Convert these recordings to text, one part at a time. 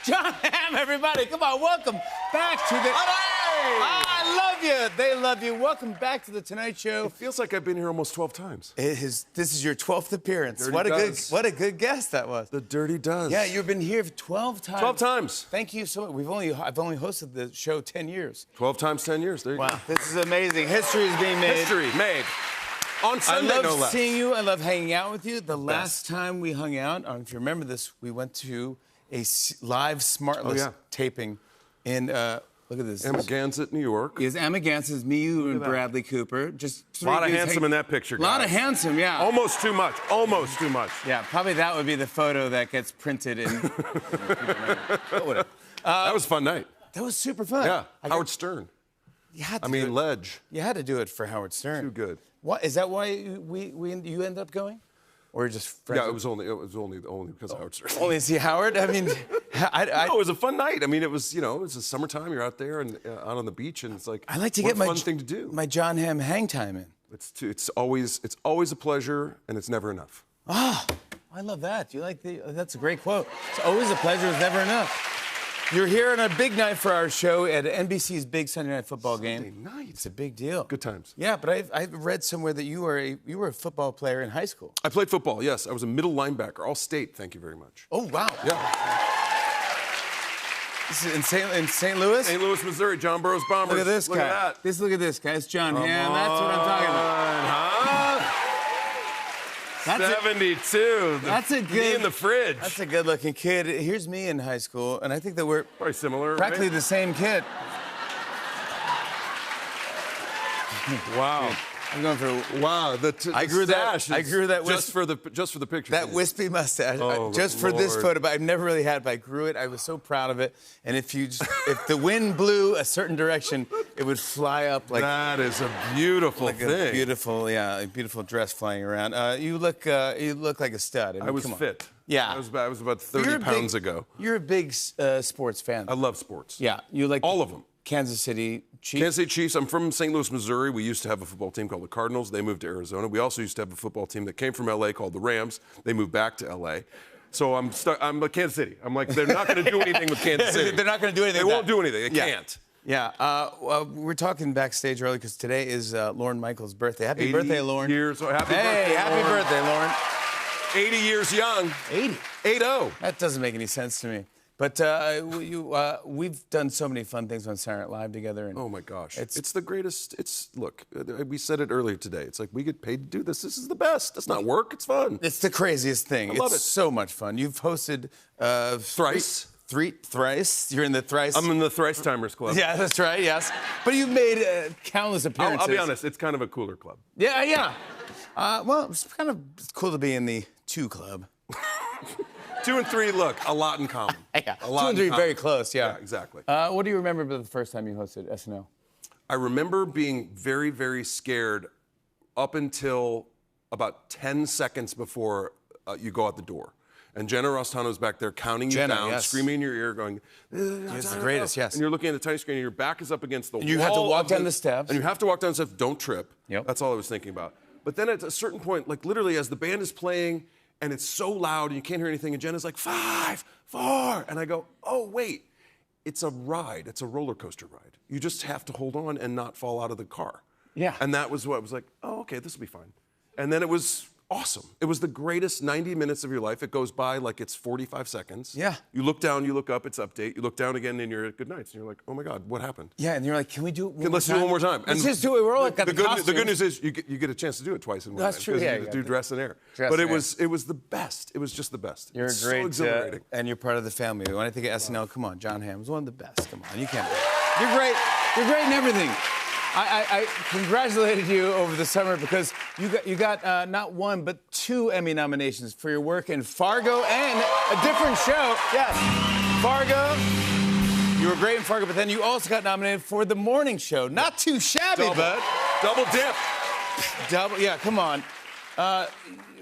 Jon Hamm, everybody. Come on, welcome back to the... I love you. They love you. Welcome back to the Tonight Show. It feels like I've been here almost 12 times. This is your 12th appearance. Dirty What Does. a good guest that was. The Dirty Does. Yeah, you've been here 12 times. 12 times. Thank you so much. I've only hosted the show 10 years. 12 times 10 years. There you Wow, go. this is amazing. History is being made. History made. On Sunday, I love no less. seeing you. I love hanging out with you. The last time we hung out, if you remember this, we went to a live Smartless taping in, look at this. Amagansett, New York. It's Amagansett, me, you, and Bradley Cooper. Just A lot of handsome in that picture, A guys. lot of handsome, yeah. Almost too much. Almost too much. Yeah, probably that would be the photo that gets printed in. That was a fun night. That was super fun. Yeah. Howard Stern. You had to I mean, do it. Ledge. You had to do it for Howard Stern. Too good. What is that? Why you ended up going, or just friends? Yeah, it was only because of Howard Stern. Only to see Howard. I mean, No, it was a fun night. I mean, it was it was the summertime. You're out there and out on the beach, and it's like I like to what get a fun thing to do. my Jon Hamm hang time in. It's always a pleasure, and it's never enough. Oh, I love that. You like that's a great quote. It's always a pleasure. It's never enough. You're here on a big night for our show at NBC's big Sunday Night Football game. Sunday night. It's a big deal. Good times. Yeah, but I've read somewhere that you were a football player in high school. I played football. Yes, I was a middle linebacker, all state. Thank you very much. Oh wow. Yeah. This is in St. Louis. St. Louis, Missouri. John Burroughs Bombers. Look at this guy. Look at that. Look at this guy. It's Jon Hamm. That's what I'm talking about. Huh? That's 72. That's a Me good. in the fridge. That's a good-looking kid. Here's me in high school, and I think that we're Probably similar. practically right? the same kid. Wow. I'm going for Wow. I grew that- stash I is grew that just for the picture. that wispy mustache. Oh, Just for this Lord. photo, but I've never really had it. But I grew it. I was so proud of it. And if the wind blew a certain direction, it would fly up like That is a beautiful a thing. beautiful dress flying around. You look like a stud. I mean, I was come on. fit. Yeah. I was about 30 You're a pounds big- ago. You're a big sports fan. I love sports. Yeah, you like All of them. Kansas City Chiefs. Kansas City Chiefs. I'm from St. Louis, Missouri. We used to have a football team called the Cardinals. They moved to Arizona. We also used to have a football team that came from LA called the Rams. They moved back to LA. So I'm like Kansas City. I'm like, they're not going to do anything with Kansas City. They're not going to do anything. They with won't that. do anything. They can't. Yeah. We're talking backstage early because today is Lorne Michaels' birthday. Happy 80 birthday, Lorne. Years. Oh, happy Hey, birthday, happy Lorne. birthday, Lorne. 80 years young. 80. 80. That doesn't make any sense to me. But we've done so many fun things on Saturday Night Live together. And Oh my gosh. It's- It's the greatest. Look, we said it earlier today. It's like we get paid to do this. This is the best. It's not work. It's fun. It's the craziest thing. I love it's it. so much fun. You've hosted Thrice. Thrice. You're in the Thrice. I'm in the Thrice Timers Club. Yeah, that's right. Yes, but you've made countless appearances. I'll be honest. It's kind of a cooler club. Yeah. Well, it's kind of cool to be in the 2 club. 2 and 3, look, a lot in common. Yeah, A lot 2 and 3 in common. very close. Yeah, Yeah, exactly. What do you remember about the first time you hosted SNL? I remember being very, very scared up until about 10 seconds before you go out the door. And Jenna Rostano's back there counting you Jenna, down, yes. screaming in your ear, going, It's the greatest, yes. And you're looking at the tiny screen, and your back is up against the wall. you have to walk of down the steps. And you have to walk down the steps. Don't trip. Yep. That's all I was thinking about. But then at a certain point, like literally as the band is playing, and it's so loud, and you can't hear anything, and Jenna's like, 5, 4. And I go, oh, wait. It's a ride. It's a roller coaster ride. You just have to hold on and not fall out of the car. Yeah. And that was what I was like, oh, okay, this will be fine. And then it was awesome. It was the greatest 90 minutes of your life. It goes by like it's 45 seconds. Yeah. You look down, you look up, it's update. You look down again, and you're at good nights. And you're like, oh my God, what happened? Yeah, and you're like, can we do it one more Let's do time? it one more time. Let's just do it. We're all got the good costumes. news is you get a chance to do it twice in one That's night. true, because yeah, you you do got Dress and Air. Dress But and it was the best. It was just the best. You're It's a great, so exhilarating. and you're part of the family. When I think of SNL, come on, Jon Hamm is one of the best. Come on, you can't. You're great. You're great in everything. I congratulated you over the summer because you got not 1 but 2 Emmy nominations for your work in Fargo and a different show. Yes, Fargo. You were great in Fargo, but then you also got nominated for The Morning Show. Not too shabby, bud. Double dip. Double. Yeah, come on.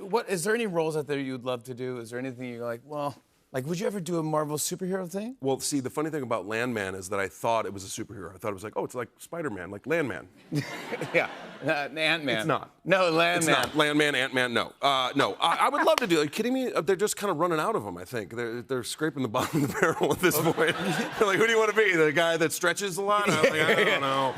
What is there any roles out there you'd love to do? Is there anything you're like, well, like, would you ever do a Marvel superhero thing? Well, see, the funny thing about Landman is that I thought it was a superhero. I thought it was like, oh, it's like Spider-Man, like Landman. Yeah, Ant-Man. It's not. No, It's Landman. not. Landman, Ant-Man, no. No, I would love to do it. Are you kidding me? They're just kind of running out of them, I think. They're scraping the bottom of the barrel at this point. Like, who do you want to be? The guy that stretches a lot? I'm like, I don't know.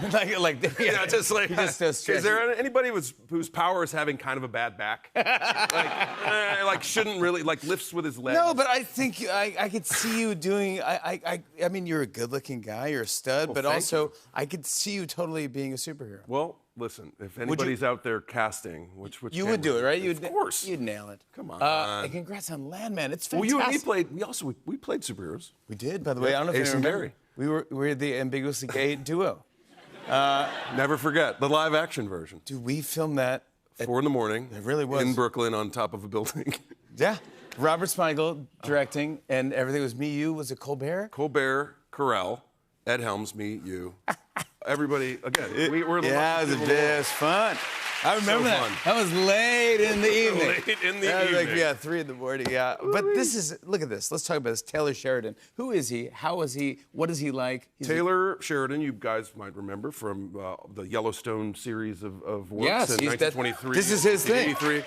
Yeah, just like, is there anybody whose power is having kind of a bad back? like shouldn't really, like lifts with his legs? No, but I think I could see you doing. I mean, you're a good-looking guy. You're a stud, but thank also I could see you totally being a superhero. Well, listen, if anybody's out there casting, which You would do it, right? Of course. You'd nail it. Come on. And congrats on Landman. It's Well, fantastic. you and me played. We played superheroes. We did, by the way. I don't know if Ace you and remember. Barry. We were the ambiguously gay duo. Never forget the live-action version. Dude, we filmed that. 4 in the morning. It really was. In Brooklyn on top of a building. Yeah. Robert Smigel directing, and everything was me, you. Was it Colbert? Colbert, Carell, Ed Helms, me, you. Everybody, again, we were Yeah, it was fun. I remember that. fun. That was late in the evening. Late in the That was evening. like, yeah, 3 in the morning, yeah. But this is, look at this. Let's talk about this. Taylor Sheridan. Who is he? How is he? What is he like? Taylor Sheridan, you guys might remember from the Yellowstone series of works Yes, in he's that- 1923. this is his thing. 1983.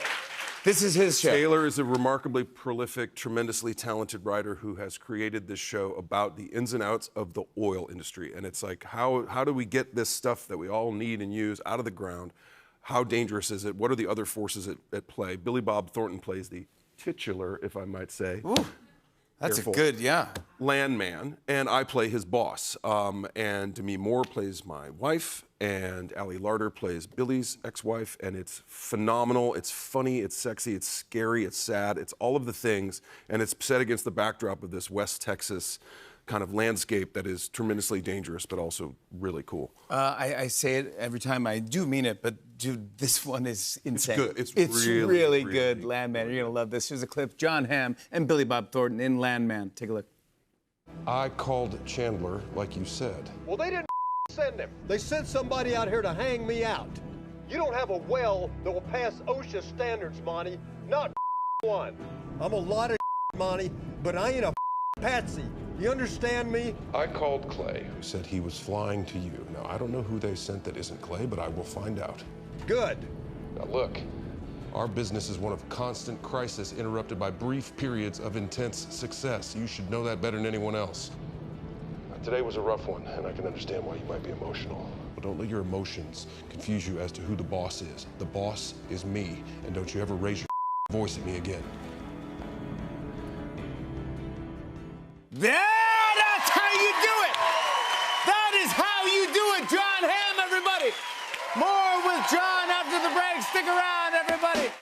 This is his show. Taylor is a remarkably prolific, tremendously talented writer who has created this show about the ins and outs of the oil industry. And it's like, how do we get this stuff that we all need and use out of the ground? How dangerous is it? What are the other forces at play? Billy Bob Thornton plays the titular, if I might say. Ooh, that's Careful. a good, yeah. Landman, and I play his boss. And Demi Moore plays my wife, and Ali Larder plays Billy's ex-wife, and it's phenomenal. It's funny, it's sexy, it's scary, it's sad, it's all of the things, and it's set against the backdrop of this West Texas kind of landscape that is tremendously dangerous, but also really cool. I say it every time. I do mean it, but dude, this one is insane. good. It's really, really good. good. Landman, you're gonna love this. Here's a clip. John Hamm and Billy Bob Thornton in Landman. Take a look. I called Chandler, like you said. Well, they didn't send him. They sent somebody out here to hang me out. You don't have a well that will pass OSHA standards, Monty. Not one. I'm a lot of Monty, but I ain't a patsy. You understand me? I called Clay, who said he was flying to you. Now, I don't know who they sent that isn't Clay, but I will find out. Good. Now, look, our business is one of constant crisis interrupted by brief periods of intense success. You should know that better than anyone else. Today was a rough one, and I can understand why you might be emotional. But don't let your emotions confuse you as to who the boss is. The boss is me, and don't you ever raise your voice at me again. Yeah, that's how you do it. That is how you do it, John Hamm, everybody. More with John after the break. Stick around, everybody.